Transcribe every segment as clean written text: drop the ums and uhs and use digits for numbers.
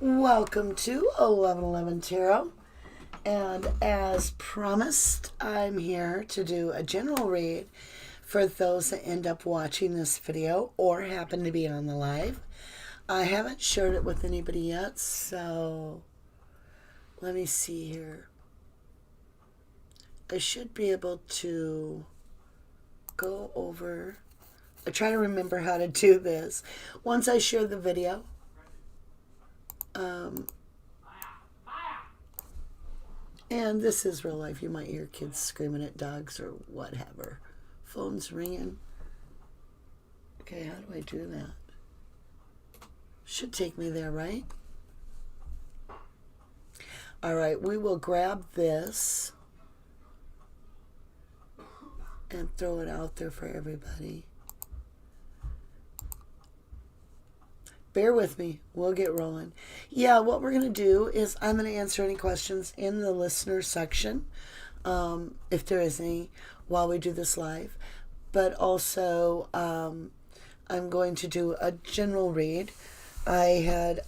Welcome to 1111 Tarot, and as promised, I'm here to do a general read for those that end up watching this video or happen to be on the live. I haven't shared it with anybody yet, so let me see here. I should be able to go over. I try to remember how to do this once I share the video. And this is real life. You might hear kids screaming at dogs or whatever. Phone's ringing. Okay, how do I do that? Should take me there, right? All right, we will grab this and throw it out there for everybody. Bear with me. We'll get rolling. Yeah, what we're going to do is I'm going to answer any questions in the listener section, if there is any, while we do this live. But also, I'm going to do a general read. I had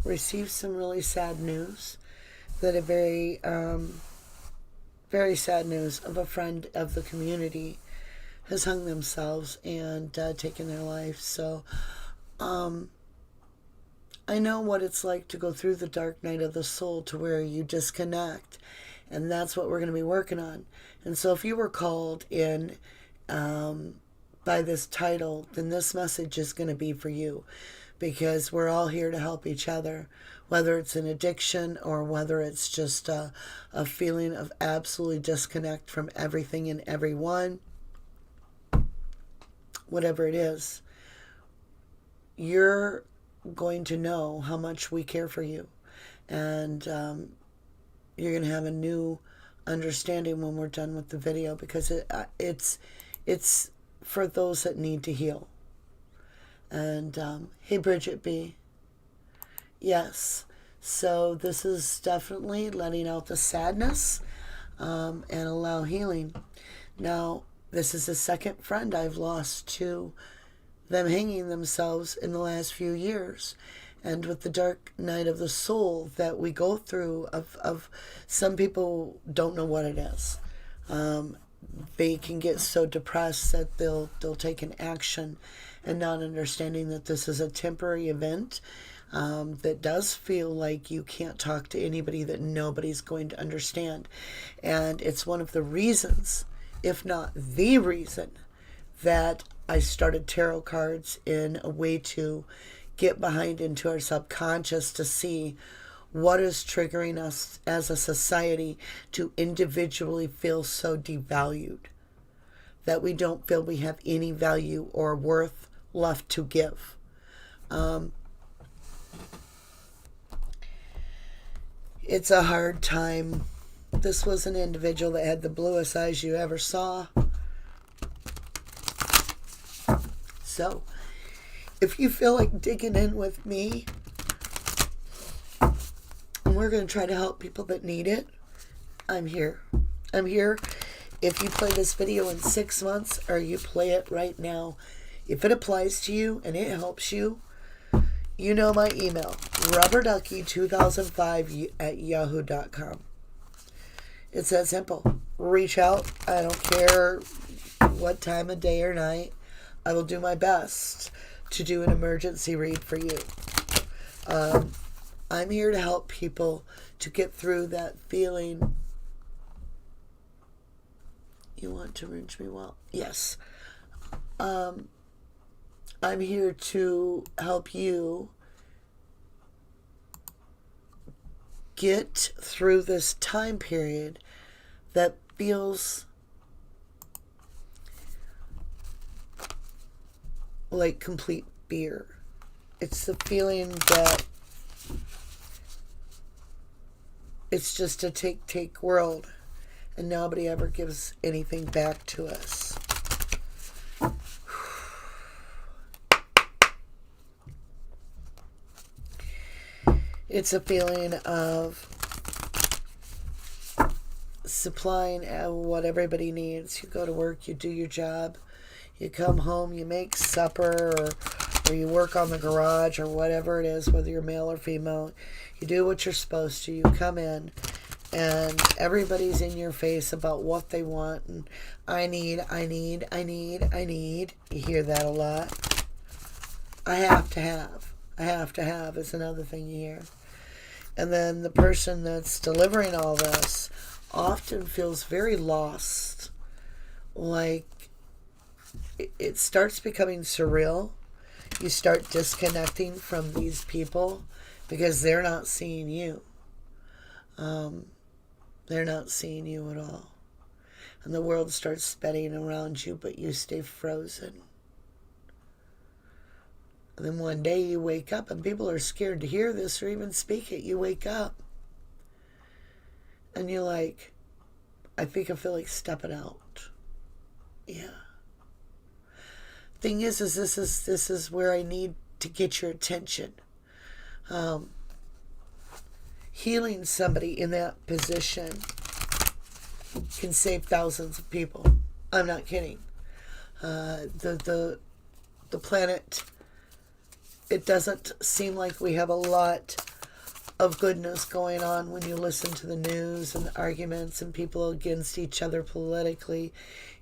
received some really sad news, that very sad news of a friend of the community has hung themselves and taken their life. So, I know what it's like to go through the dark night of the soul to where you disconnect, and that's what we're going to be working on. And so if you were called in by this title, then this message is going to be for you, because we're all here to help each other, whether it's an addiction or whether it's just a feeling of absolutely disconnect from everything and everyone. Whatever it is, you're going to know how much we care for you, and you're going to have a new understanding when we're done with the video, because it's for those that need to heal. And hey, Bridget B. Yes, so this is definitely letting out the sadness and allow healing. Now, this is the second friend I've lost to them hanging themselves in the last few years. And with the dark night of the soul that we go through, of some people don't know what it is. They can get so depressed that they'll take an action, and not understanding that this is a temporary event, that does feel like you can't talk to anybody, that nobody's going to understand. And it's one of the reasons, if not the reason, that I started tarot cards, in a way to get behind into our subconscious to see what is triggering us as a society to individually feel so devalued that we don't feel we have any value or worth left to give. It's a hard time. This was an individual that had the bluest eyes you ever saw. So, if you feel like digging in with me, and we're going to try to help people that need it, I'm here. I'm here. If you play this video in 6 months, or you play it right now, if it applies to you and it helps you, you know my email, rubberducky2005@yahoo.com. It's that simple. Reach out. I don't care what time of day or night. I will do my best to do an emergency read for you. I'm here to help people to get through that feeling. You want to rinse me well? Yes. I'm here to help you get through this time period that feels like complete fear. It's the feeling that it's just a take world, and nobody ever gives anything back to us. It's a feeling of supplying what everybody needs. You go to work, you do your job, you come home, you make supper, or or you work on the garage or whatever it is, whether you're male or female. You do what you're supposed to. You come in and everybody's in your face about what they want. And I need. You hear that a lot. I have to have is another thing you hear. And then the person that's delivering all this often feels very lost. Like it starts becoming surreal. You start disconnecting from these people because they're not seeing you. They're not seeing you at all. And the world starts spinning around you, but you stay frozen. And then one day you wake up, and people are scared to hear this or even speak it. You wake up, and you're like, I think I feel like stepping out. Yeah. Thing is this is where I need to get your attention. Healing somebody in that position can save thousands of people. I'm not kidding. The planet, it doesn't seem like we have a lot of goodness going on when you listen to the news and the arguments and people against each other politically.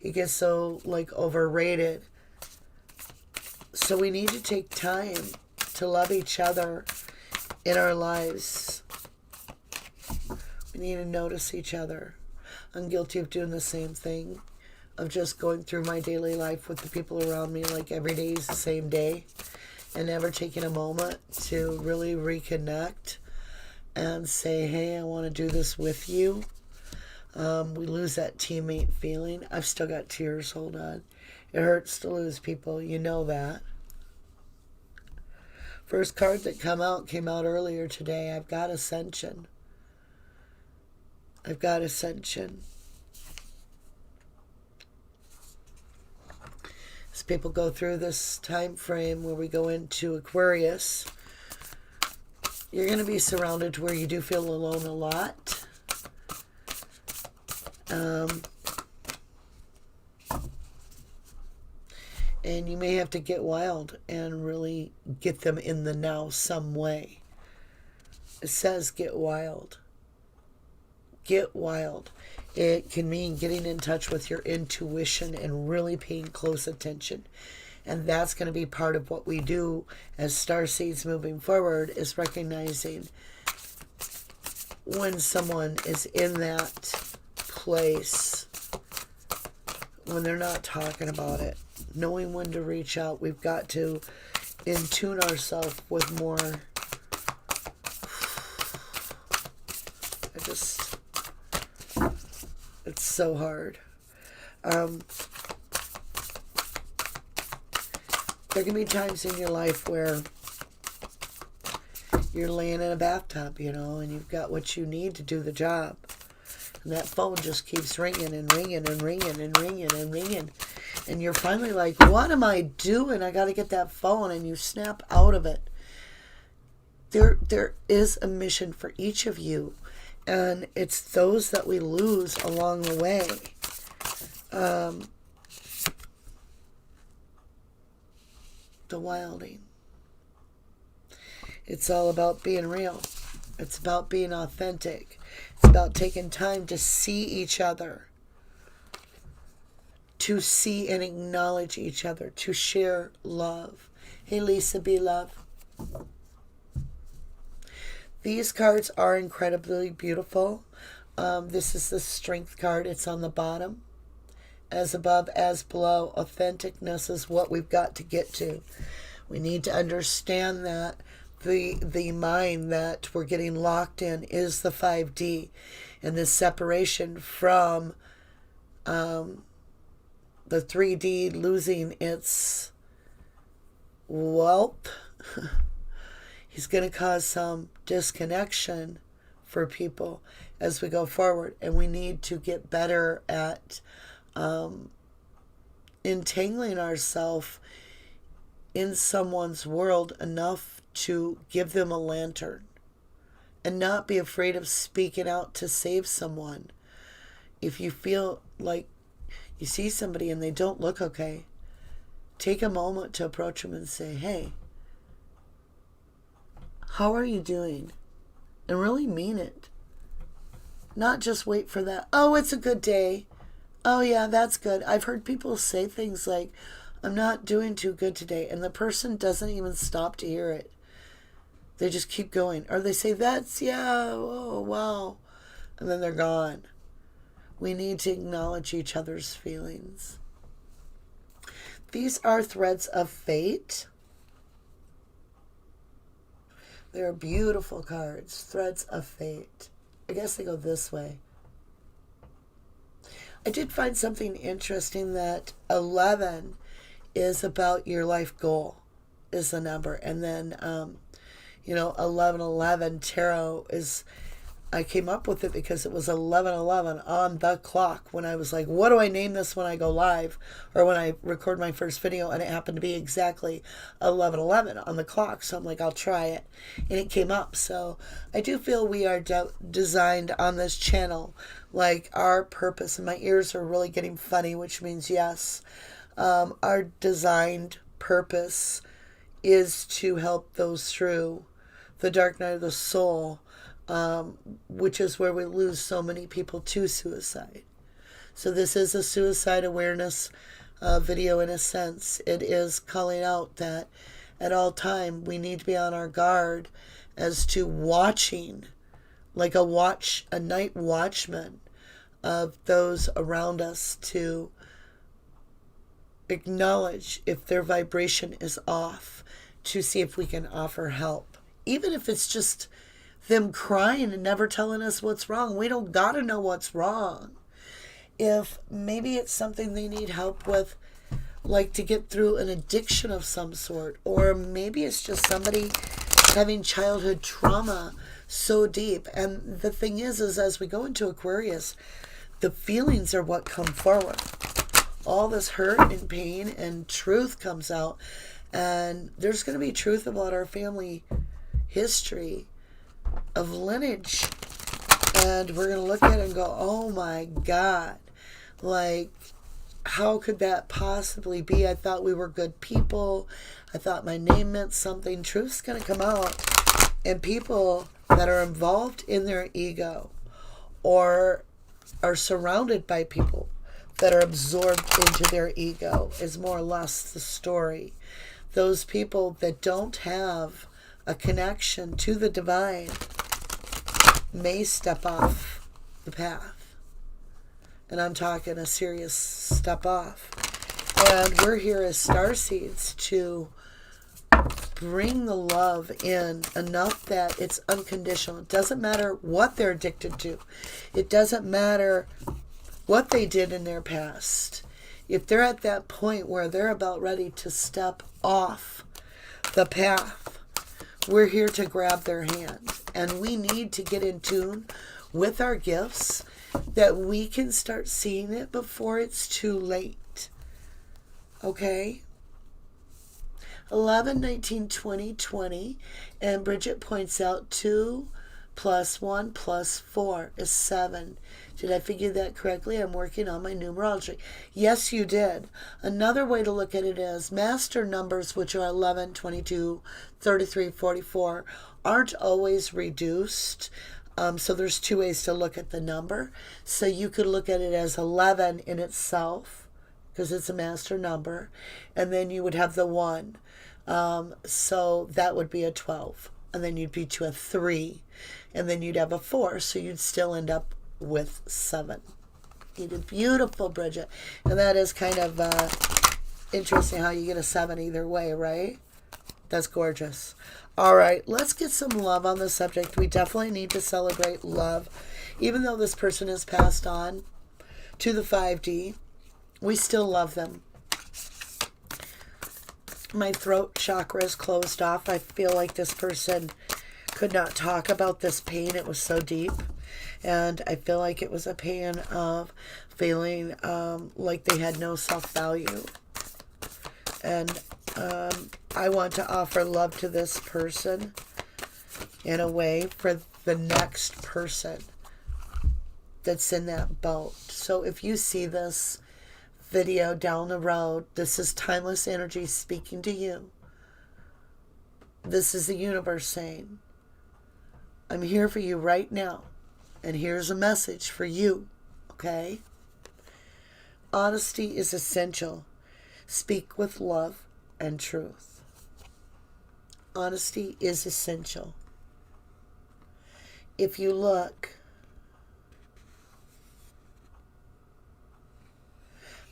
It gets so overrated. So we need to take time to love each other in our lives. We need to notice each other. I'm guilty of doing the same thing, of just going through my daily life with the people around me like every day is the same day, and never taking a moment to really reconnect and say, hey, I want to do this with you. We lose that teammate feeling. I've still got tears, hold on. It hurts to lose people, you know that. First card that came out earlier today. I've got Ascension. I've got Ascension. As people go through this time frame where we go into Aquarius, you're going to be surrounded where you do feel alone a lot. And you may have to get wild and really get them in the now some way. It says get wild. Get wild. It can mean getting in touch with your intuition and really paying close attention. And that's going to be part of what we do as starseeds moving forward, is recognizing when someone is in that place, when they're not talking about it, knowing when to reach out. We've got to in-tune ourselves with more. It's so hard. There can be times in your life where you're laying in a bathtub, and you've got what you need to do the job. And that phone just keeps ringing and ringing and ringing and ringing and ringing. And you're finally like, what am I doing? I got to get that phone. And you snap out of it. There is a mission for each of you. And it's those that we lose along the way. The wilding. It's all about being real. It's about being authentic. It's about taking time to see each other. To see and acknowledge each other. To share love. Hey, Lisa, be love. These cards are incredibly beautiful. This is the Strength card. It's on the bottom. As above, as below. Authenticness is what we've got to get to. We need to understand that the mind that we're getting locked in is the 5D. And this separation from the 3D losing its wealth is going to cause some disconnection for people as we go forward. And we need to get better at entangling ourselves in someone's world enough to give them a lantern and not be afraid of speaking out to save someone. If you feel like you see somebody and they don't look okay, take a moment to approach them and say, hey, how are you doing? And really mean it. Not just wait for that, oh, it's a good day. Oh, yeah, that's good. I've heard people say things like, I'm not doing too good today. And the person doesn't even stop to hear it. They just keep going. Or they say, yeah, oh, wow. And then they're gone. We need to acknowledge each other's feelings. These are threads of fate. They're beautiful cards. Threads of fate. I guess they go this way. I did find something interesting that 11 is about your life goal, is the number. And then, 1111 tarot is, I came up with it because it was 11:11 on the clock when I was like, what do I name this when I go live or when I record my first video? And it happened to be exactly 11:11 on the clock. So I'm like, I'll try it. And it came up. So I do feel we are designed on this channel, like our purpose, and my ears are really getting funny, which means yes. Our designed purpose is to help those through the dark night of the soul, which is where we lose so many people to suicide. So this is a suicide awareness video in a sense. It is calling out that at all time we need to be on our guard as to watching, like a night watchman of those around us, to acknowledge if their vibration is off, to see if we can offer help. Even if it's just them crying and never telling us what's wrong. We don't gotta know what's wrong. If maybe it's something they need help with, like to get through an addiction of some sort, or maybe it's just somebody having childhood trauma so deep. And the thing is as we go into Aquarius, the feelings are what come forward. All this hurt and pain and truth comes out. And there's going to be truth about our family history of lineage. And we're going to look at it and go, oh my God. Like, how could that possibly be? I thought we were good people. I thought my name meant something. Truth's going to come out. And people that are involved in their ego or are surrounded by people that are absorbed into their ego is more or less the story. Those people that don't have a connection to the divine may step off the path. And I'm talking a serious step off. And we're here as starseeds to bring the love in enough that it's unconditional. It doesn't matter what they're addicted to. It doesn't matter what they did in their past. If they're at that point where they're about ready to step off the path, we're here to grab their hand. And we need to get in tune with our gifts that we can start seeing it before it's too late. Okay? 11, 19, 20, 20. And Bridget points out 2 plus 1 plus 4 is 7. Did I figure that correctly? I'm working on my numerology. Yes, you did. Another way to look at it is master numbers, which are 11, 22, 33, 44, aren't always reduced. So there's two ways to look at the number. So you could look at it as 11 in itself, because it's a master number. And then you would have the 1. So that would be a 12. And then you'd be to a 3. And then you'd have a 4. So you'd still end up with 7. You did beautiful, Bridget. And that is kind of interesting how you get a 7 either way, right? That's gorgeous. All right, let's get some love on the subject. We definitely need to celebrate love. Even though this person has passed on to the 5D, we still love them. My throat chakra is closed off. I feel like this person could not talk about this pain. It was so deep. And I feel like it was a pain of feeling like they had no self-value. And I want to offer love to this person in a way for the next person that's in that boat. So if you see this video down the road. This is timeless energy speaking to you. This is the universe saying, I'm here for you right now. And here's a message for you, okay? Honesty is essential. Speak with love and truth. Honesty is essential. If you look,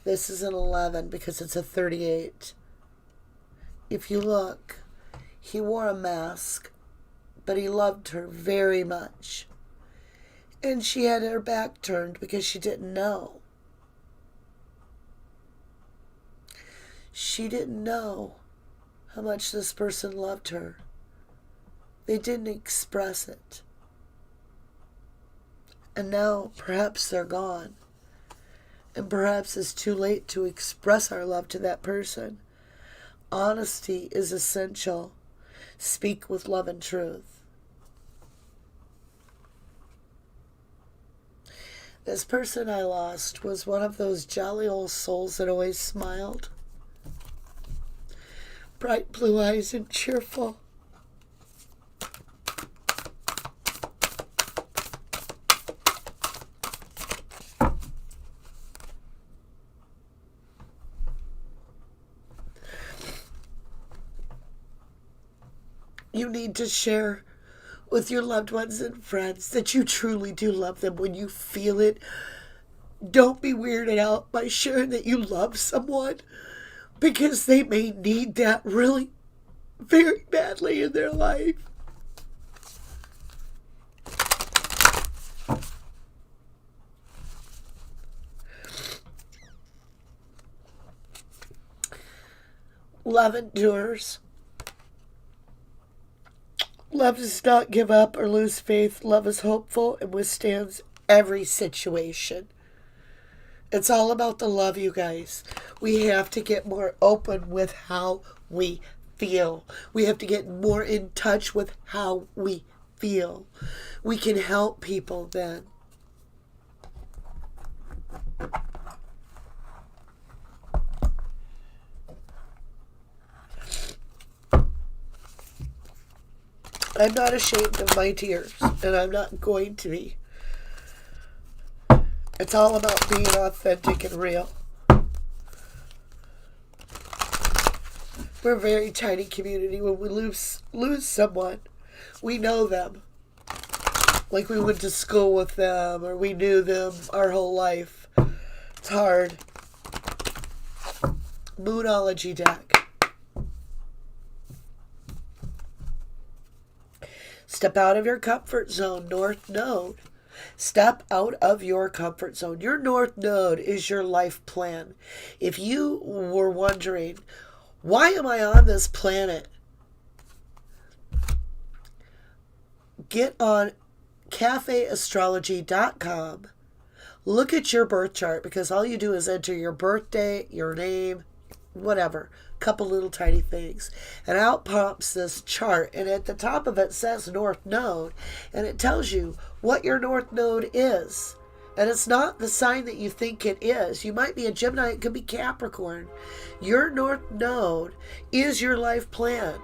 this is an 11 because it's a 38. If you look, he wore a mask, but he loved her very much. And she had her back turned because she didn't know. She didn't know how much this person loved her. They didn't express it. And now perhaps they're gone. And perhaps it's too late to express our love to that person. Honesty is essential. Speak with love and truth. This person I lost was one of those jolly old souls that always smiled. Bright blue eyes and cheerful. You need to share with your loved ones and friends that you truly do love them when you feel it. Don't be weirded out by sharing that you love someone, because they may need that really very badly in their life. Love endures. Love does not give up or lose faith. Love is hopeful and withstands every situation. It's all about the love, you guys. We have to get more open with how we feel. We have to get more in touch with how we feel. We can help people then. I'm not ashamed of my tears, and I'm not going to be. It's all about being authentic and real. We're a very tiny community. When we lose someone, we know them. Like we went to school with them, or we knew them our whole life. It's hard. Moonology deck. Step out of your comfort zone, North Node. Step out of your comfort zone. Your North Node is your life plan. If you were wondering, why am I on this planet? Get on cafeastrology.com. Look at your birth chart, because all you do is enter your birthday, your name, whatever. Couple little tiny things, and out pops this chart, and at the top of it says North Node, and it tells you what your North Node is. And it's not the sign that you think it is. You might be a Gemini, it could be Capricorn. Your North Node is your life plan,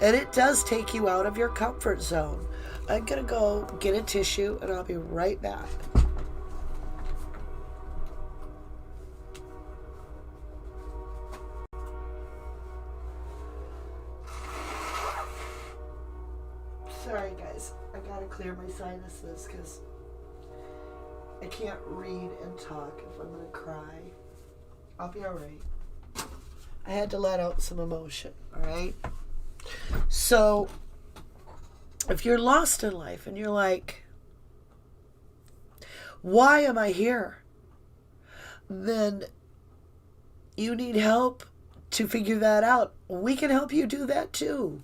and it does take you out of your comfort zone. I'm gonna go get a tissue, and I'll be right back. Sorry guys, I gotta clear my sinuses because I can't read and talk if I'm gonna cry. I'll be alright. I had to let out some emotion, alright? So, if you're lost in life and you're like, why am I here? Then you need help to figure that out. We can help you do that too.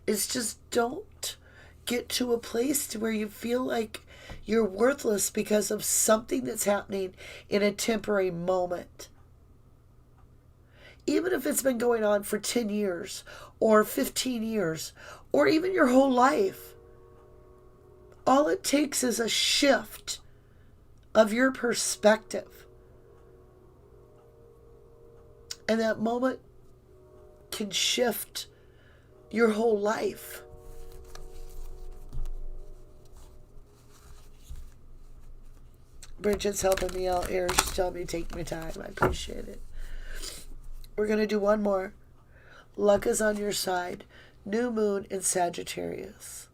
It's just don't get to a place to where you feel like you're worthless because of something that's happening in a temporary moment. Even if it's been going on for 10 years or 15 years or even your whole life, all it takes is a shift of your perspective. And that moment can shift your whole life. Bridget's helping me out here. She's telling me take my time. I appreciate it. We're going to do one more. Luck is on your side. New moon in Sagittarius.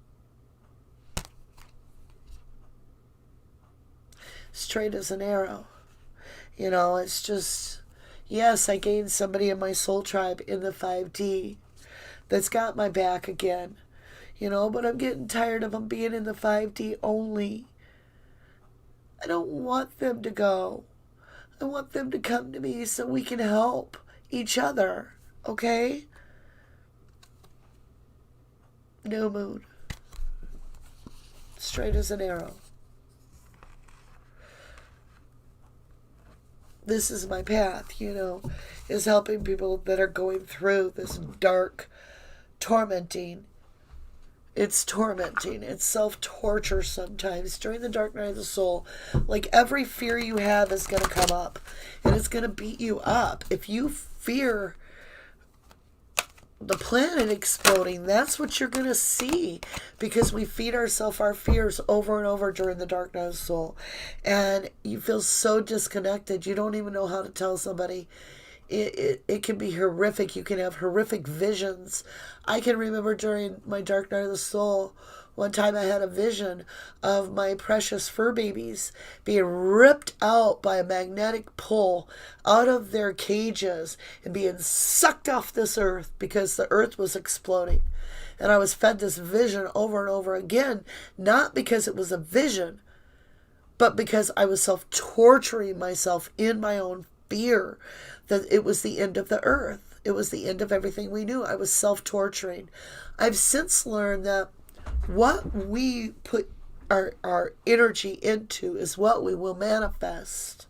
Straight as an arrow. You know, it's just, yes, I gained somebody in my soul tribe in the 5D that's got my back again. You know, but I'm getting tired of them being in the 5D only. I don't want them to go. I want them to come to me so we can help each other. Okay? New moon. Straight as an arrow. This is my path, you know, is helping people that are going through this dark, tormenting. It's tormenting. It's self-torture sometimes. During the dark night of the soul, like every fear you have is going to come up. And it's going to beat you up. If you fear the planet exploding, that's what you're going to see. Because we feed ourselves our fears over and over during the dark night of the soul. And you feel so disconnected. You don't even know how to tell somebody. It can be horrific. You can have horrific visions. I can remember during my dark night of the soul, one time I had a vision of my precious fur babies being ripped out by a magnetic pull out of their cages and being sucked off this earth because the earth was exploding. And I was fed this vision over and over again, not because it was a vision, but because I was self-torturing myself in my own fear that it was the end of the earth. It was the end of everything we knew. I was self-torturing. I've since learned that what we put our energy into is what we will manifest.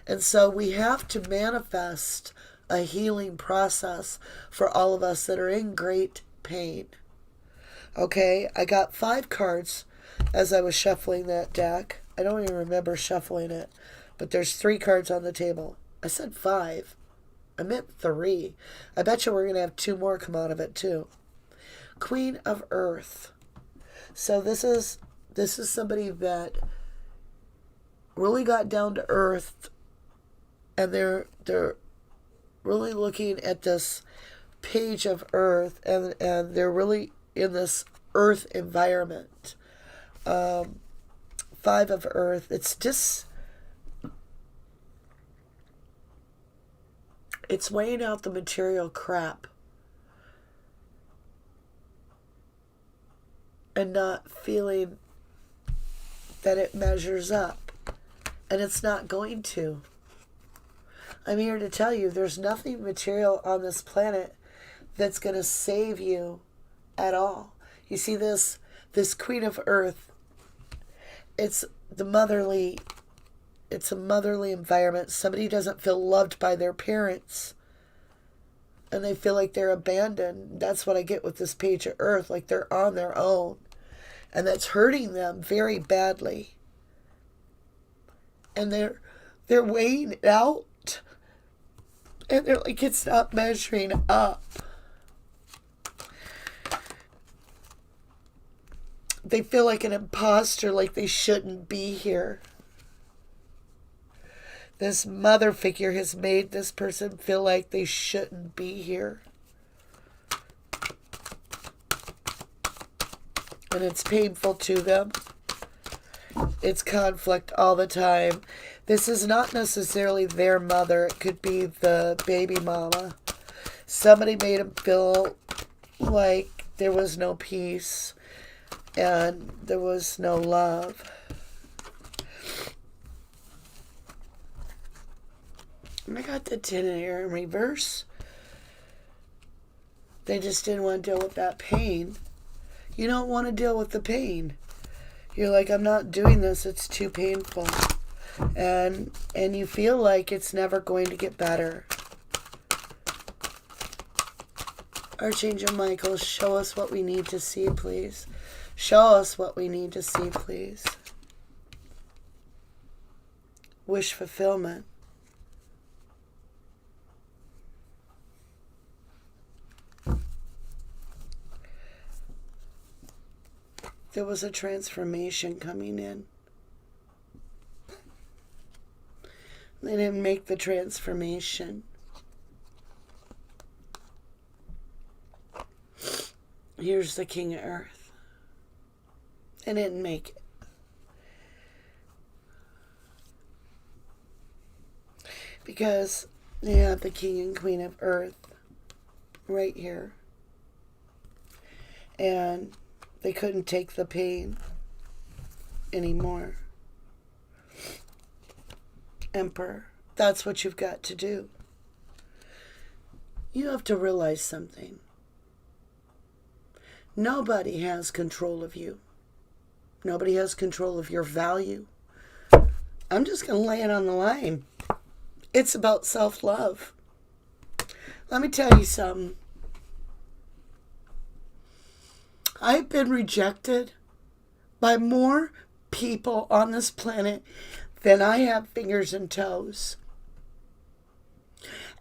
And so we have to manifest a healing process for all of us that are in great pain. Okay, I got 5 cards as I was shuffling that deck. I don't even remember shuffling it, but there's 3 cards on the table. I said 5. I meant 3. I bet you we're going to have 2 more come out of it too. Queen of Earth. So this is somebody that really got down to earth, and they're really looking at this page of earth, and they're really in this earth environment. 5 of Earth. It's just, it's weighing out the material crap and not feeling that it measures up. And it's not going to. I'm here to tell you there's nothing material on this planet that's going to save you at all. You see this Queen of Earth, it's a motherly environment. Somebody doesn't feel loved by their parents and they feel like they're abandoned. That's what I get with this page of Earth, like they're on their own. And that's hurting them very badly. And they're weighing it out. And they're like, it's not measuring up. They feel like an imposter, like they shouldn't be here. This mother figure has made this person feel like they shouldn't be here. And it's painful to them. It's conflict all the time. This is not necessarily their mother. It could be the baby mama. Somebody made them feel like there was no peace and there was no love. And I got the 10 here in reverse. They just didn't want to deal with that pain. You don't want to deal with the pain. You're like, I'm not doing this. It's too painful. And you feel like it's never going to get better. Archangel Michael, show us what we need to see, please. Show us what we need to see, please. Wish fulfillment. there was a transformation coming in. They didn't make the transformation. Here's the King of Earth. They didn't make it. Because they have the King and Queen of Earth right here. And they couldn't take the pain anymore. Emperor, that's what you've got to do. You have to realize something. Nobody has control of you. Nobody has control of your value. I'm just going to lay it on the line. It's about self-love. Let me tell you something. I've been rejected by more people on this planet than I have fingers and toes.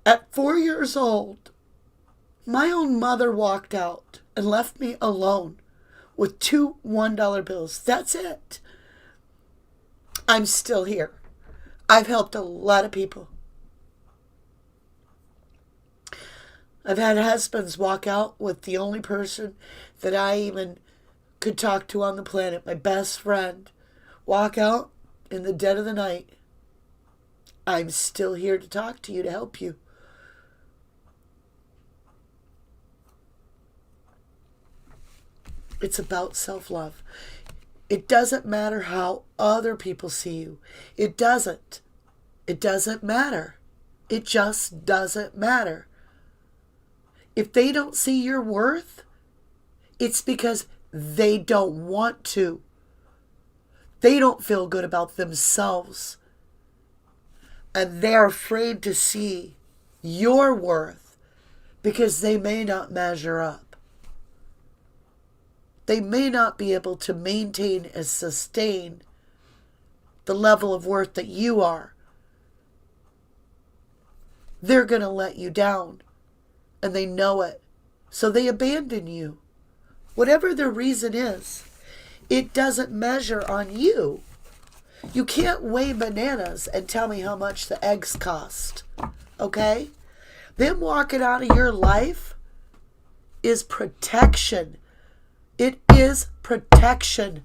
At 4 years old, my own mother walked out and left me alone with 2 $1 bills. That's it. I'm still here. I've helped a lot of people. I've had husbands walk out with the only person that I even could talk to on the planet, my best friend, walk out in the dead of the night. I'm still here to talk to you, to help you. It's about self-love. It doesn't matter how other people see you. It doesn't. It doesn't matter. It just doesn't matter. If they don't see your worth, it's because they don't want to. They don't feel good about themselves. And they're afraid to see your worth because they may not measure up. They may not be able to maintain and sustain the level of worth that you are. They're going to let you down. And they know it. So they abandon you. Whatever their reason is, it doesn't measure on you. You can't weigh bananas and tell me how much the eggs cost. Okay? Them walking out of your life is protection. It is protection.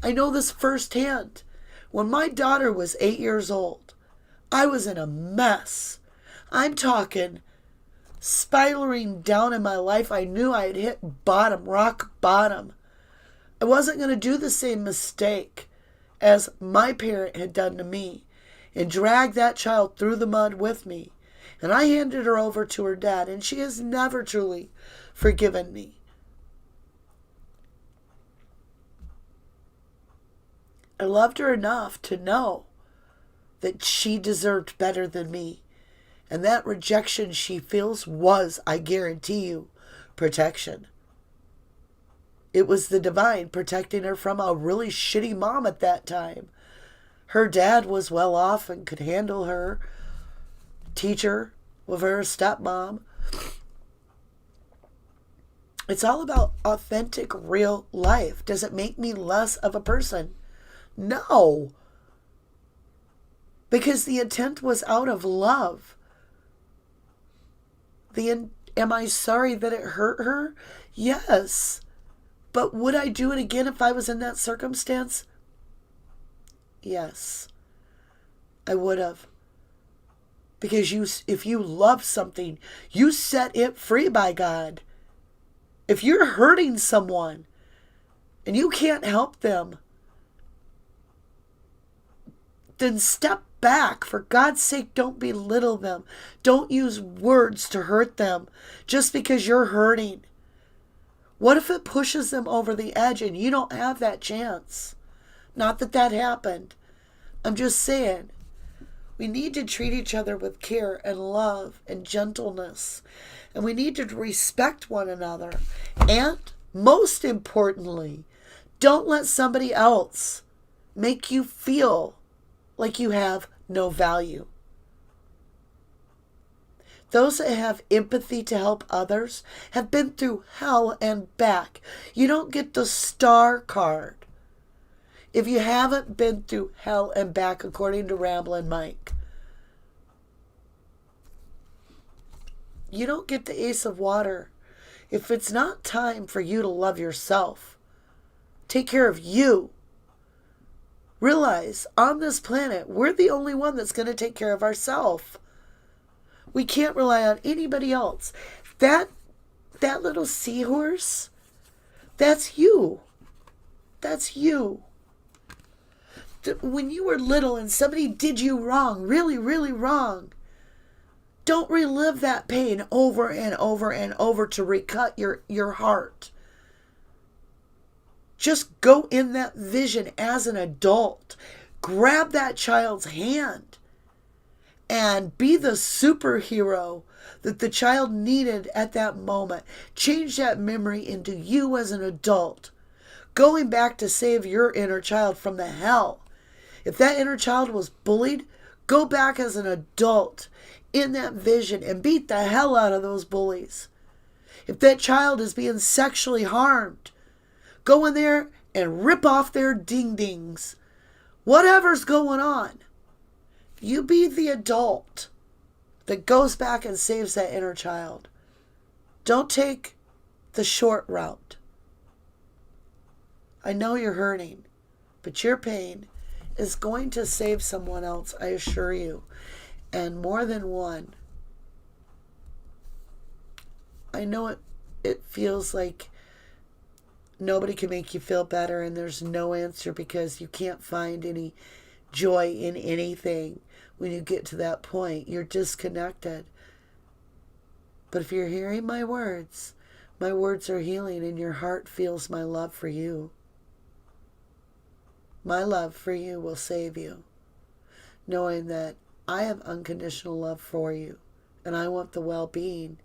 I know this firsthand. When my daughter was 8 years old, I was in a mess. I'm talking spiraling down in my life. I knew I had hit bottom, rock bottom. I wasn't going to do the same mistake as my parent had done to me and drag that child through the mud with me. And I handed her over to her dad, and she has never truly forgiven me. I loved her enough to know that she deserved better than me. And that rejection she feels was, I guarantee you, protection. It was the divine protecting her from a really shitty mom at that time. Her dad was well off and could handle her, teach her with her stepmom. It's all about authentic, real life. Does it make me less of a person? No. Because the intent was out of love. Am I sorry that it hurt her? Yes. But would I do it again if I was in that circumstance? Yes. I would have. Because if you love something, you set it free by God. If you're hurting someone and you can't help them, then step back. For God's sake, don't belittle them. Don't use words to hurt them just because you're hurting. What if it pushes them over the edge and you don't have that chance? Not that that happened. I'm just saying, we need to treat each other with care and love and gentleness. And we need to respect one another. And most importantly, don't let somebody else make you feel like you have no value. Those that have empathy to help others have been through hell and back. You don't get the star card if you haven't been through hell and back, according to Ramblin' Mike. You don't get the Ace of Water if it's not time for you to love yourself. Take care of you. Realize, on this planet, we're the only one that's going to take care of ourselves. We can't rely on anybody else. That little seahorse, that's you. That's you. When you were little and somebody did you wrong, really, really wrong, don't relive that pain over and over and over to recut your heart. Just go in that vision as an adult. Grab that child's hand and be the superhero that the child needed at that moment. Change that memory into you as an adult, going back to save your inner child from the hell. If that inner child was bullied, go back as an adult in that vision and beat the hell out of those bullies. If that child is being sexually harmed, go in there and rip off their ding-dings. Whatever's going on, you be the adult that goes back and saves that inner child. Don't take the short route. I know you're hurting, but your pain is going to save someone else, I assure you. And more than one. I know it feels like nobody can make you feel better, and there's no answer because you can't find any joy in anything when you get to that point. You're disconnected. But if you're hearing my words are healing, and your heart feels my love for you. My love for you will save you, knowing that I have unconditional love for you, and I want the well-being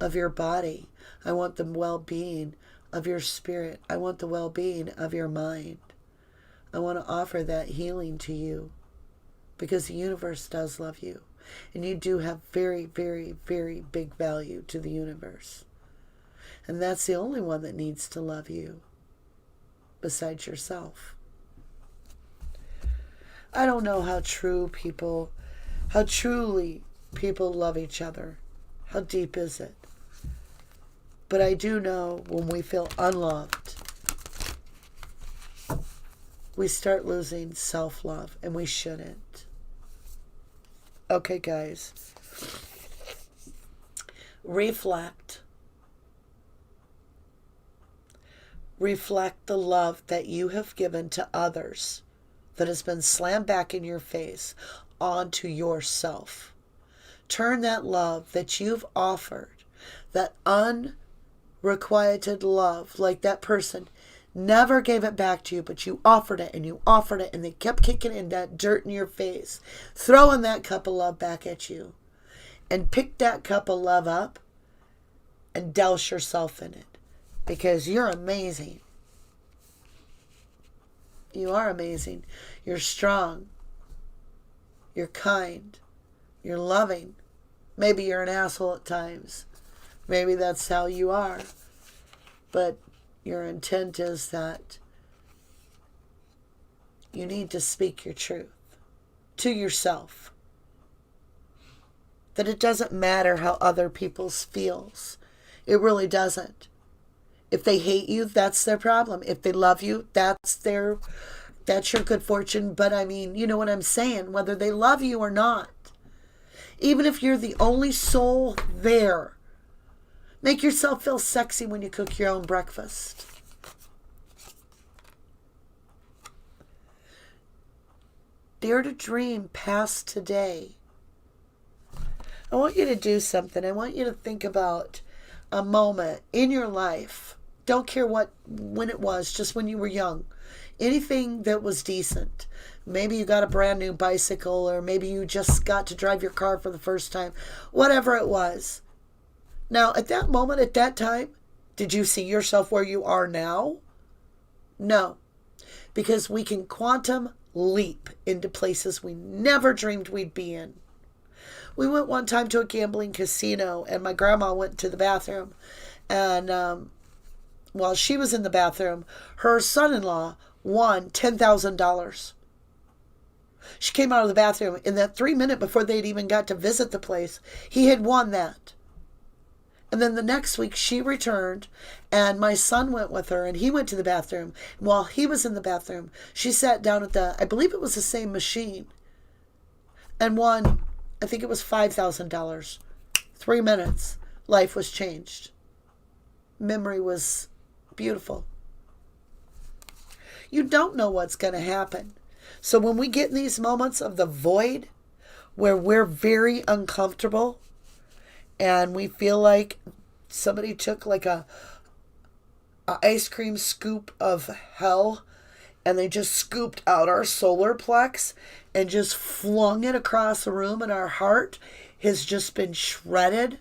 of your body. I want the well-being of your spirit. I want the well-being of your mind. I want to offer that healing to you because the universe does love you, and you do have very, very, very big value to the universe. And that's the only one that needs to love you besides yourself. I don't know how truly people love each other. How deep is it? But I do know when we feel unloved, we start losing self-love, and we shouldn't. Okay, guys. Reflect. Reflect the love that you have given to others that has been slammed back in your face onto yourself. Turn that love that you've offered, that unrequited love, like that person never gave it back to you, but you offered it and you offered it, and they kept kicking in that dirt in your face, throwing that cup of love back at you. And pick that cup of love up and douse yourself in it. Because you're amazing. You are amazing. You're strong. You're kind. You're loving. Maybe you're an asshole at times. Maybe that's how you are. But your intent is that you need to speak your truth to yourself. That it doesn't matter how other people feels. It really doesn't. If they hate you, that's their problem. If they love you, that's your good fortune. But I mean, you know what I'm saying? Whether they love you or not. Even if you're the only soul there, make yourself feel sexy when you cook your own breakfast. Dare to dream past today. I want you to do something. I want you to think about a moment in your life. Don't care when it was, just when you were young. Anything that was decent. Maybe you got a brand new bicycle, or maybe you just got to drive your car for the first time. Whatever it was. Now, at that moment, at that time, did you see yourself where you are now? No. Because we can quantum leap into places we never dreamed we'd be in. We went one time to a gambling casino, and my grandma went to the bathroom. And while she was in the bathroom, her son-in-law won $10,000. She came out of the bathroom in that 3 minutes before they'd even got to visit the place. He had won that. And then the next week she returned, and my son went with her, and he went to the bathroom. And while he was in the bathroom, she sat down at I believe it was the same machine, and won, I think it was $5,000. 3 minutes. Life was changed. Memory was beautiful. You don't know what's going to happen. So when we get in these moments of the void where we're very uncomfortable and we feel like somebody took like a ice cream scoop of hell and they just scooped out our solar plex and just flung it across the room, and our heart has just been shredded,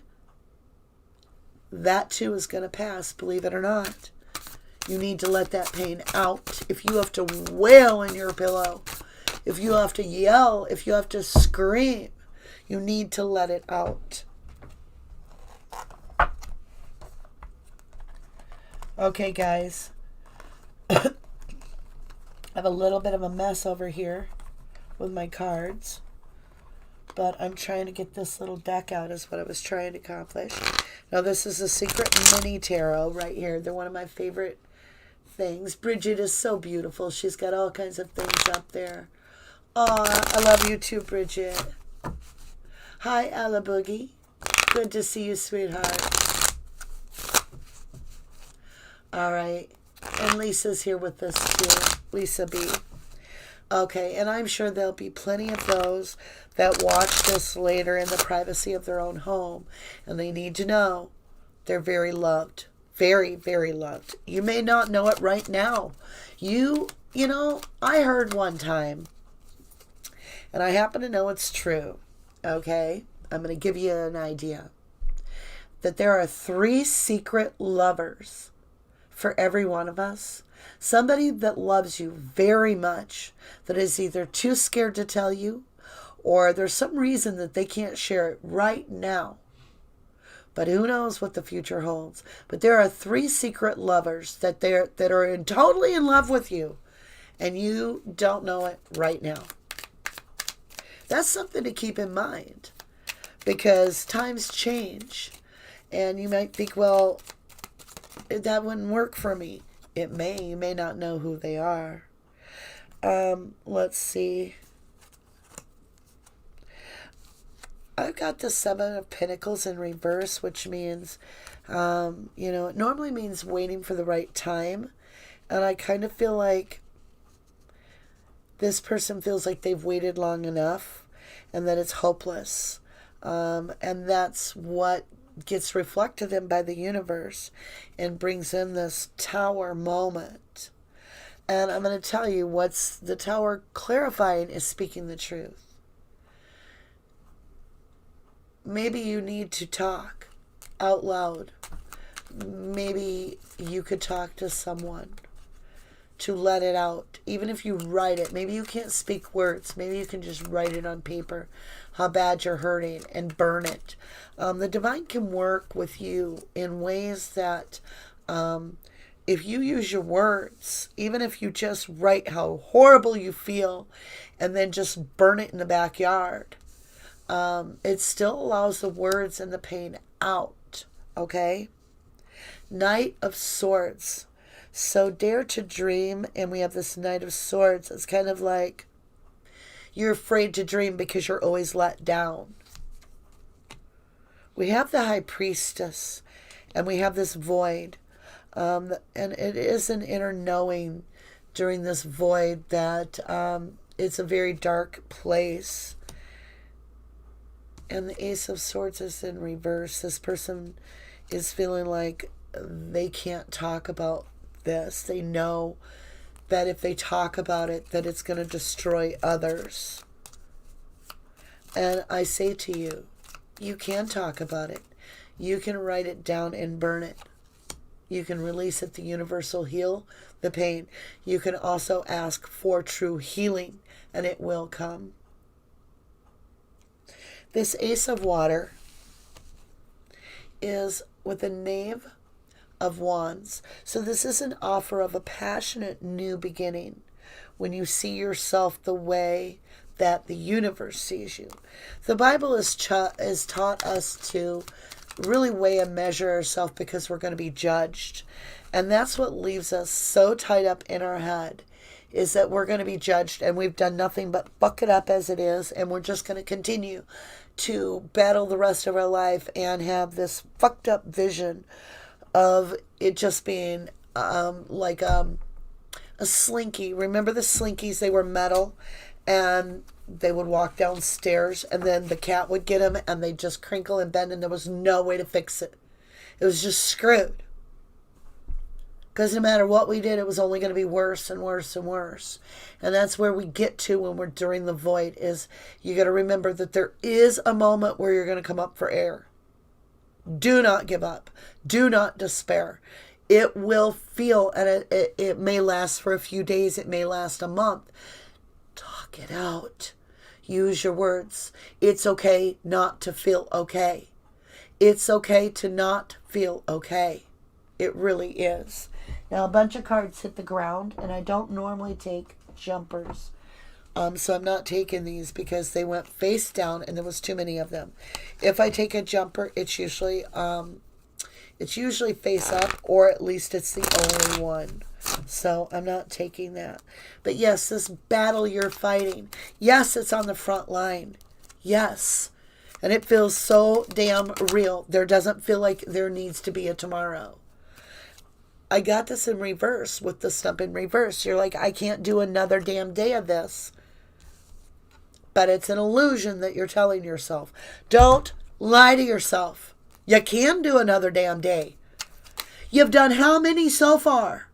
that too is going to pass, believe it or not. You need to let that pain out. If you have to wail in your pillow, if you have to yell, if you have to scream, you need to let it out. Okay, guys. I have a little bit of a mess over here with my cards, but I'm trying to get this little deck out is what I was trying to accomplish. Now, this is a secret mini tarot right here. They're one of my favorite things. Bridget is so beautiful. She's got all kinds of things up there. Oh, I love you too, Bridget. Hi, Ella Boogie. Good to see you, sweetheart. All right. And Lisa's here with us too. Lisa B. Okay, and I'm sure there'll be plenty of those that watch this later in the privacy of their own home. And they need to know they're very loved. Very, very loved. You may not know it right now. You know, I heard one time, and I happen to know it's true, okay? I'm going to give you an idea. That there are 3 secret lovers for every one of us. Somebody that loves you very much, that is either too scared to tell you, or there's some reason that they can't share it right now. But who knows what the future holds. But there are 3 secret lovers that are totally in love with you, and you don't know it right now. That's something to keep in mind, because times change, and you might think, well, that wouldn't work for me. It may. You may not know who they are. Let's see. I've got the 7 of Pentacles in reverse, which means, it normally means waiting for the right time. And I kind of feel like this person feels like they've waited long enough and that it's hopeless. And that's what gets reflected in by the universe and brings in this Tower moment. And I'm going to tell you what's the Tower clarifying is speaking the truth. Maybe you need to talk out loud. Maybe you could talk to someone to let it out. Even if you write it, maybe you can't speak words. Maybe you can just write it on paper, how bad you're hurting, and burn it. The divine can work with you in ways that if you use your words, even if you just write how horrible you feel and then just burn it in the backyard, it still allows the words and the pain out, okay? Knight of Swords. So dare to dream, and we have this Knight of Swords. It's kind of like you're afraid to dream because you're always let down. We have the High Priestess, and we have this void. And it is an inner knowing during this void that it's a very dark place. And the Ace of Swords is in reverse. This person is feeling like they can't talk about this. They know that if they talk about it, that it's going to destroy others. And I say to you, you can talk about it. You can write it down and burn it. You can release it. The universe will heal the pain. You can also ask for true healing, and it will come. This Ace of Water is with a Knave of Wands. So this is an offer of a passionate new beginning when you see yourself the way that the universe sees you. The Bible has taught us to really weigh and measure ourselves because we're going to be judged. And that's what leaves us so tied up in our head, is that we're going to be judged and we've done nothing but fuck it up as it is, and we're just going to continue to battle the rest of our life and have this fucked up vision of it just being like a slinky. Remember the slinkies? They were metal and they would walk downstairs and then the cat would get them and they'd just crinkle and bend and there was no way to fix it. It was just screwed. Because no matter what we did, it was only going to be worse and worse and worse. And that's where we get to when we're during the void, is you got to remember that there is a moment where you're going to come up for air. Do not give up. Do not despair. It will feel, and it may last for a few days. It may last a month. Talk it out. Use your words. It's okay not to feel okay. It's okay to not feel okay. It really is. Now, a bunch of cards hit the ground, and I don't normally take jumpers. So I'm not taking these because they went face down and there was too many of them. If I take a jumper, it's usually face up, or at least it's the only one. So I'm not taking that. But yes, this battle you're fighting, yes, it's on the front line. Yes. And it feels so damn real. There doesn't feel like there needs to be a tomorrow. I got this in reverse with the stump in reverse. You're like, I can't do another damn day of this. But it's an illusion that you're telling yourself. Don't lie to yourself. You can do another damn day. You've done how many so far?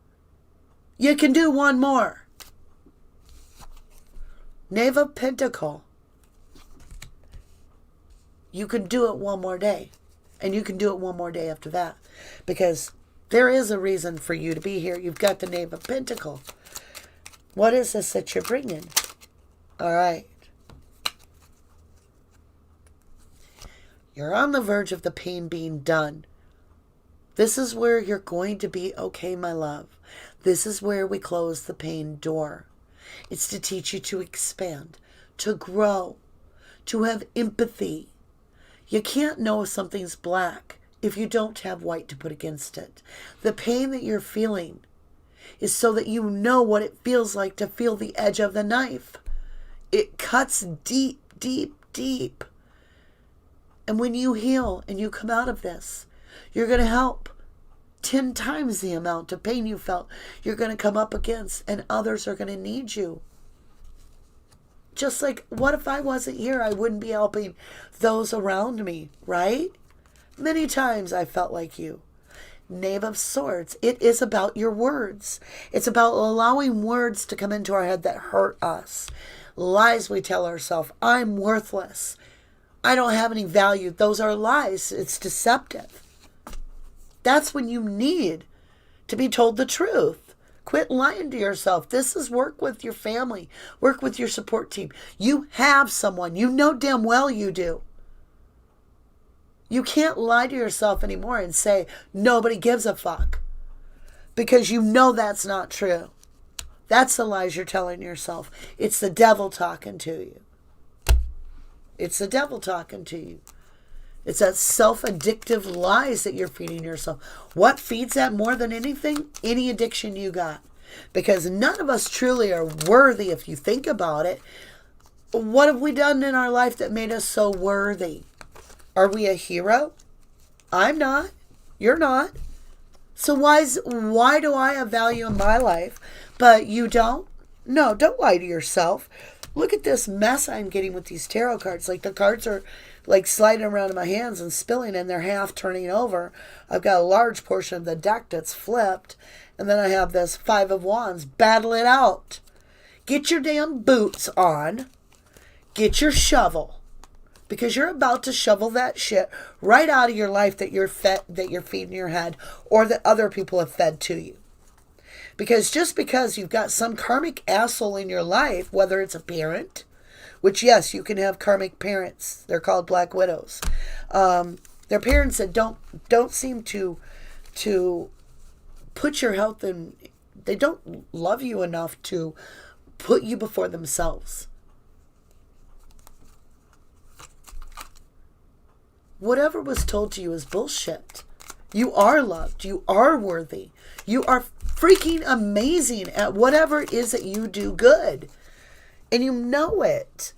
You can do one more. Knave of Pentacle. You can do it one more day. And you can do it one more day after that. Because there is a reason for you to be here. You've got the Knave of Pentacle. What is this that you're bringing? All right. You're on the verge of the pain being done. This is where you're going to be okay, my love. This is where we close the pain door. It's to teach you to expand, to grow, to have empathy. You can't know if something's black if you don't have white to put against it. The pain that you're feeling is so that you know what it feels like to feel the edge of the knife. It cuts deep, deep, deep. And when you heal and you come out of this, you're going to help 10 times the amount of pain you felt you're going to come up against, and others are going to need you. Just like, what if I wasn't here? I wouldn't be helping those around me, right? Many times I felt like you. Knave of Swords. It is about your words. It's about allowing words to come into our head that hurt us. Lies we tell ourselves. I'm worthless. I don't have any value. Those are lies. It's deceptive. That's when you need to be told the truth. Quit lying to yourself. This is work with your family. Work with your support team. You have someone. You know damn well you do. You can't lie to yourself anymore and say, nobody gives a fuck. Because you know that's not true. That's the lies you're telling yourself. It's the devil talking to you. It's the devil talking to you. It's that self-addictive lies that you're feeding yourself. What feeds that more than anything? Any addiction you got. Because none of us truly are worthy if you think about it. What have we done in our life that made us so worthy? Are we a hero? I'm not. You're not. So why do I have value in my life, but you don't? No, don't lie to yourself. Look at this mess I'm getting with these tarot cards. Like, the cards are like sliding around in my hands and spilling, and they're half turning over. I've got a large portion of the deck that's flipped. And then I have this Five of Wands. Battle it out. Get your damn boots on. Get your shovel. Because you're about to shovel that shit right out of your life that you're feeding your head, or that other people have fed to you. Because just because you've got some karmic asshole in your life, whether it's a parent, Which, yes, you can have karmic parents. They're called black widows. They're parents that don't seem to put your health in. They don't love you enough to put you before themselves. Whatever was told to you is bullshit. You are loved. You are worthy. You are freaking amazing at whatever it is that you do good. And you know it.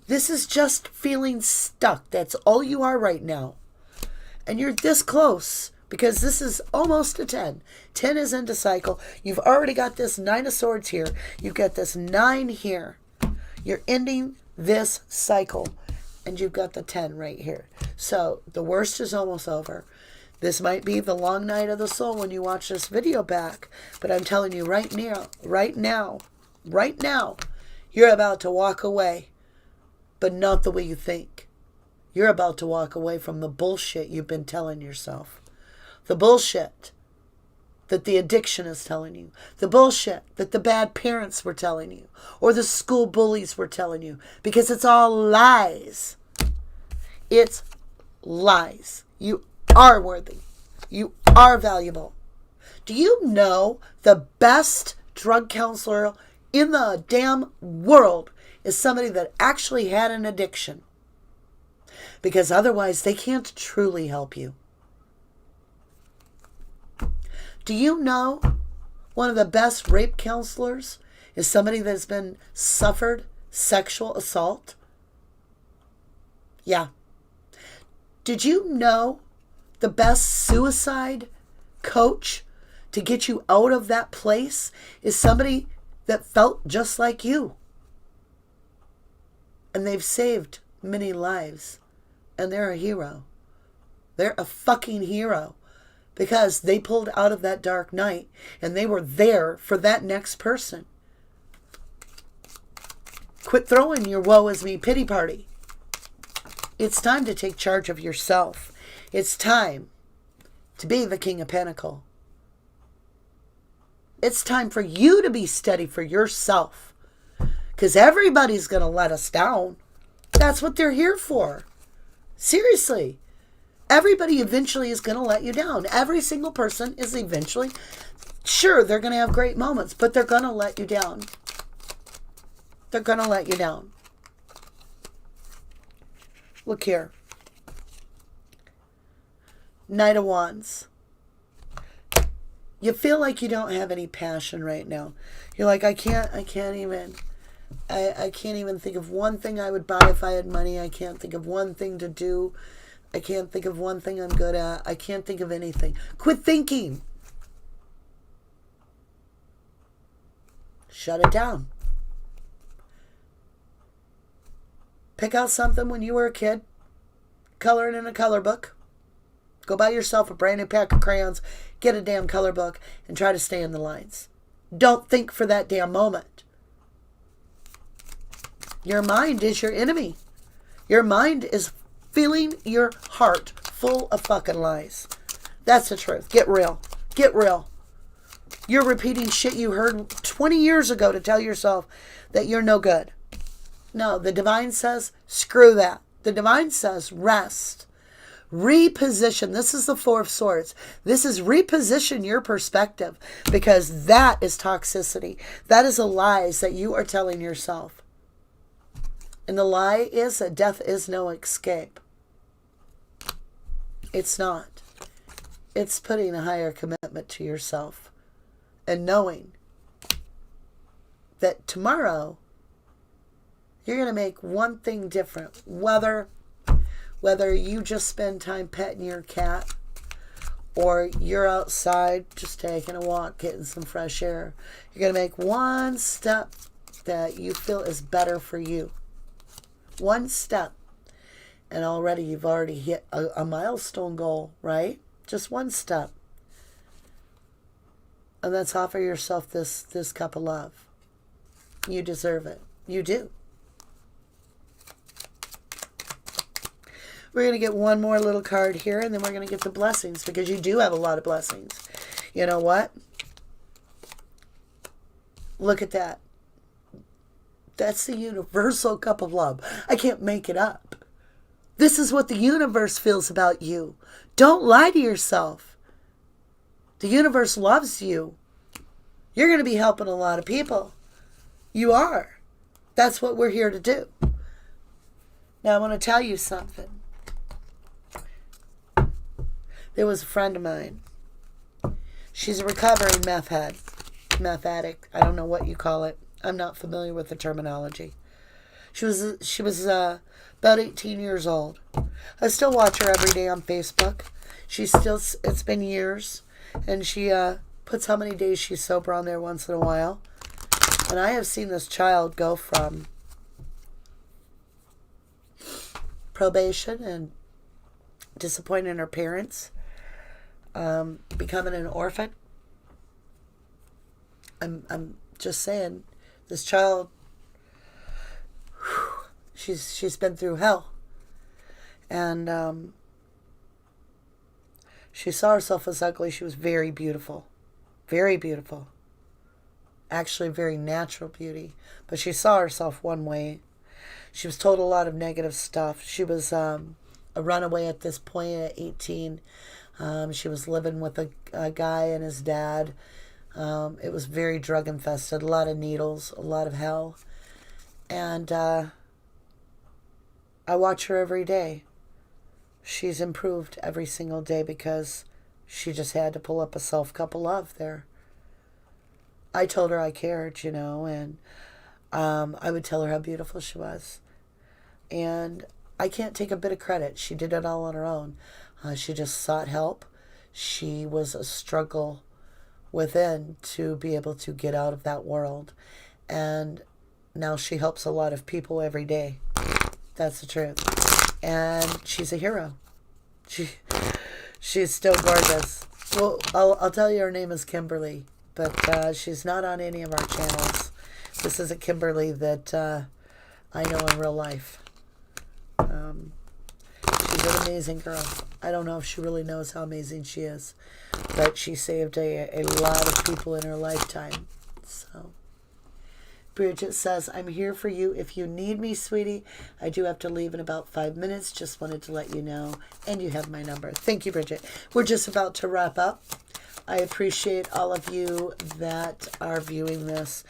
This is just feeling stuck. That's all you are right now. And you're this close because this is almost a 10. 10 is into cycle. You've already got this 9 of swords here. You've got this 9 here. You're ending this cycle. And you've got the 10 right here. So the worst is almost over. This might be the long night of the soul when you watch this video back. But I'm telling you right now, you're about to walk away. But not the way you think. You're about to walk away from the bullshit you've been telling yourself. The bullshit that the addiction is telling you. The bullshit that the bad parents were telling you. Or the school bullies were telling you. Because it's all lies. It's lies. You are worthy. You are valuable. Do you know the best drug counselor in the damn world is somebody that actually had an addiction? Because otherwise they can't truly help you. Do you know one of the best rape counselors is somebody that's been suffered sexual assault? Yeah. Did you know the best suicide coach to get you out of that place is somebody that felt just like you? And they've saved many lives. And they're a hero. They're a fucking hero. Because they pulled out of that dark night and they were there for that next person. Quit throwing your woe is me pity party. It's time to take charge of yourself. It's time to be the King of Pentacles. It's time for you to be steady for yourself. Because everybody's going to let us down. That's what they're here for. Seriously. Everybody eventually is going to let you down. Every single person is eventually, sure, they're going to have great moments, but they're going to let you down. They're going to let you down. Look here. Knight of Wands. You feel like you don't have any passion right now. You're like, I can't even think of one thing I would buy if I had money. I can't think of one thing to do. I can't think of one thing I'm good at. I can't think of anything. Quit thinking. Shut it down. Pick out something when you were a kid. Color it in a color book. Go buy yourself a brand new pack of crayons. Get a damn color book and try to stay in the lines. Don't think for that damn moment. Your mind is your enemy. Your mind is filling your heart full of fucking lies. That's the truth. Get real. Get real. You're repeating shit you heard 20 years ago to tell yourself that you're no good. No, the divine says, screw that. The divine says, rest. Reposition. This is the Four of Swords. This is reposition your perspective, because that is toxicity. That is the lies that you are telling yourself. And the lie is that death is no escape. It's not. It's putting a higher commitment to yourself and knowing that tomorrow you're going to make one thing different. Whether you just spend time petting your cat or you're outside just taking a walk, getting some fresh air. You're going to make one step that you feel is better for you. One step. And already you've already hit a milestone goal, right? Just one step. And let's offer yourself this cup of love. You deserve it. You do. We're going to get one more little card here, and then we're going to get the blessings, because you do have a lot of blessings. You know what? Look at that. That's the universal cup of love. I can't make it up. This is what the universe feels about you. Don't lie to yourself. The universe loves you. You're going to be helping a lot of people. You are. That's what we're here to do. Now I want to tell you something. There was a friend of mine. She's a recovering meth addict. I don't know what you call it. I'm not familiar with the terminology. She was about 18 years old. I still watch her every day on Facebook. It's been years, and she puts how many days she's sober on there once in a while. And I have seen this child go from probation and disappointing her parents, becoming an orphan. I'm just saying, this child, she's been through hell, and she saw herself as ugly. She was very beautiful, actually very natural beauty, but she saw herself one way. She was told a lot of negative stuff. She was a runaway at this point at 18. She was living with a guy and his dad. It was very drug infested, a lot of needles, a lot of hell. And I watch her every day. She's improved every single day because she just had to pull up a self-cup of love there. I told her I cared, and I would tell her how beautiful she was. And I can't take a bit of credit. She did it all on her own. She just sought help. She was a struggle within to be able to get out of that world. And now she helps a lot of people every day. That's the truth. And she's a hero. She's still gorgeous. Well, I'll tell you her name is Kimberly, but she's not on any of our channels. This is a Kimberly that I know in real life. She's an amazing girl. I don't know if she really knows how amazing she is, but she saved a lot of people in her lifetime. So Bridget says, I'm here for you if you need me, sweetie. I do have to leave in about 5 minutes. Just wanted to let you know. And you have my number. Thank you, Bridget. We're just about to wrap up. I appreciate all of you that are viewing this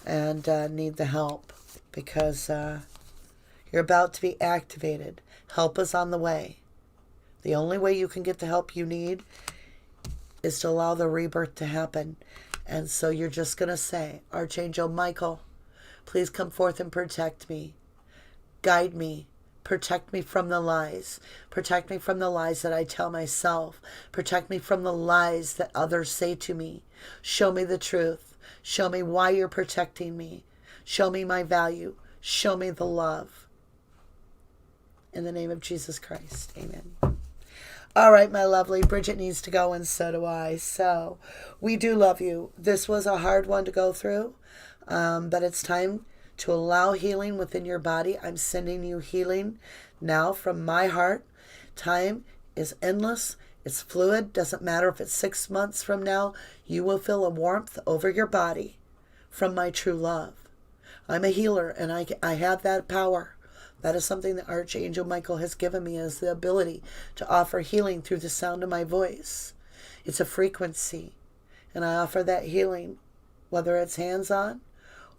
and need the help, because you're about to be activated. Help is on the way. The only way you can get the help you need is to allow the rebirth to happen. And so you're just going to say, Archangel Michael, please come forth and protect me. Guide me. Protect me from the lies. Protect me from the lies that I tell myself. Protect me from the lies that others say to me. Show me the truth. Show me why you're protecting me. Show me my value. Show me the love. In the name of Jesus Christ. Amen. All right, my lovely. Bridget needs to go, and so do I. So we do love you. This was a hard one to go through, but it's time to allow healing within your body. I'm sending you healing now from my heart. Time is endless. It's fluid. Doesn't matter if it's 6 months from now. You will feel a warmth over your body from my true love. I'm a healer, and I have that power. That is something that Archangel Michael has given me, as the ability to offer healing through the sound of my voice. It's a frequency, and I offer that healing, whether it's hands-on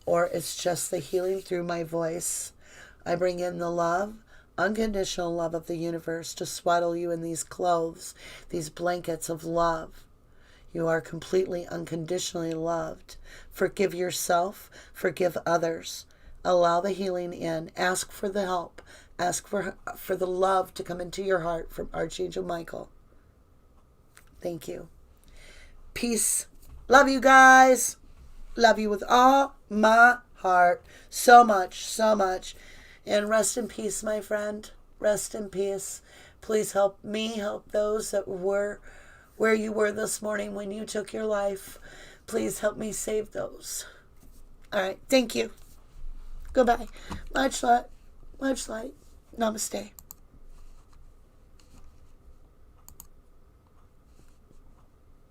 or it's just the healing through my voice. I bring in the love, unconditional love of the universe to swaddle you in these clothes, these blankets of love. You are completely unconditionally loved. Forgive yourself. Forgive others. Allow the healing in. Ask for the help. Ask for the love to come into your heart from Archangel Michael. Thank you. Peace. Love you guys. Love you with all my heart. So much, so much. And rest in peace, my friend. Rest in peace. Please help me help those that were where you were this morning when you took your life. Please help me save those. All right. Thank you. Goodbye. Much light. Namaste.